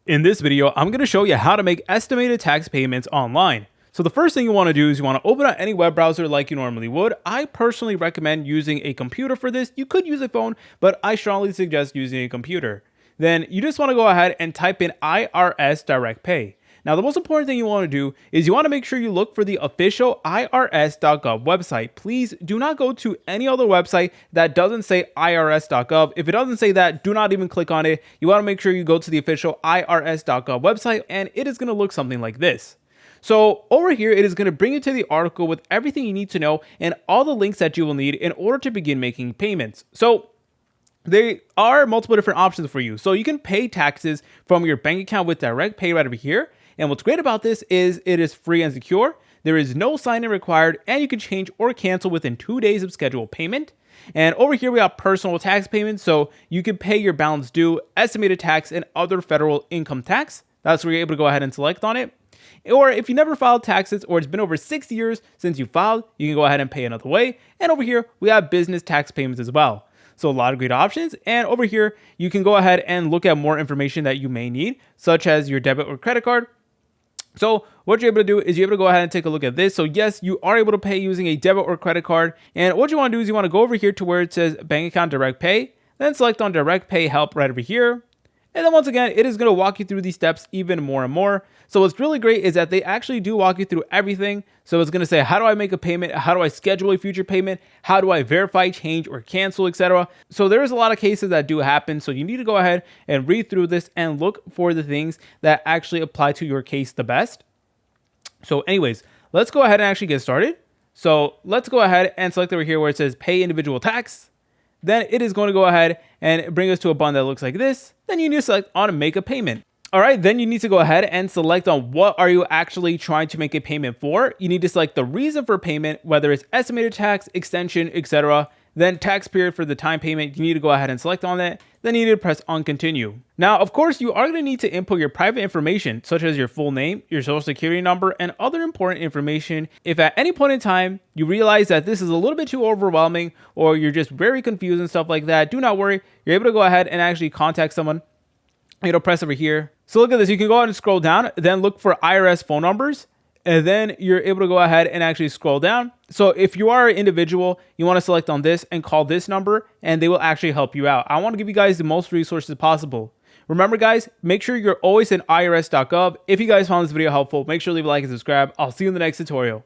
In this video, I'm going to show you how to make estimated tax payments online. So the first thing you want to do is you want to open up any web browser like you normally would. I personally recommend using a computer for this. You could use a phone, but I strongly suggest using a computer. Then you just want to go ahead and type in IRS Direct Pay. Now, the most important thing you want to do is you want to make sure you look for the official irs.gov website. Please do not go to any other website that doesn't say irs.gov. If it doesn't say that, do not even click on it. You want to make sure you go to the official irs.gov website, and it is going to look something like this. So over here, it is going to bring you to the article with everything you need to know and all the links that you will need in order to begin making payments. So there are multiple different options for you. So you can pay taxes from your bank account with direct pay right over here. And what's great about this is it is free and secure. There is no sign-in required, and you can change or cancel within 2 days of scheduled payment. And over here, we have personal tax payments. So you can pay your balance due, estimated tax, and other federal income tax. That's where you're able to go ahead and select on it. Or if you never filed taxes or it's been over 6 years since you filed, you can go ahead and pay another way. And over here, we have business tax payments as well. So a lot of great options. And over here, you can go ahead and look at more information that you may need, such as your debit or credit card. So what you're able to do is you're able to go ahead and take a look at this. So yes, you are able to pay using a debit or credit card. And what you want to do is you want to go over here to where it says bank account direct pay, then select on direct pay help right over here. And then once again, it is going to walk you through these steps even more and more. So what's really great is that they actually do walk you through everything. So it's going to say, how do I make a payment? How do I schedule a future payment? How do I verify, change, or cancel, etc.? So there's a lot of cases that do happen. So you need to go ahead and read through this and look for the things that actually apply to your case the best. So anyways, let's go ahead and actually get started. So let's go ahead and select over here where it says pay individual tax. Then it is going to go ahead and bring us to a button that looks like this. Then you need to select on make a payment. All right, then you need to go ahead and select on what are you actually trying to make a payment for. You need to select the reason for payment, whether it's estimated tax, extension, etc. Then tax period for the time payment, you need to go ahead and select on that. Then you need to press on continue. Now, of course, you are going to need to input your private information, such as your full name, your social security number, and other important information. If at any point in time you realize that this is a little bit too overwhelming or you're just very confused and stuff like that, do not worry. You're able to go ahead and actually contact someone. Press over here. So look at this. You can go ahead and scroll down, then look for IRS phone numbers. And then you're able to go ahead and actually scroll down. So if you are an individual, you want to select on this and call this number, and they will actually help you out. I want to give you guys the most resources possible. Remember, guys, make sure you're always in irs.gov. If you guys found this video helpful, make sure to leave a like and subscribe. I'll see you in the next tutorial.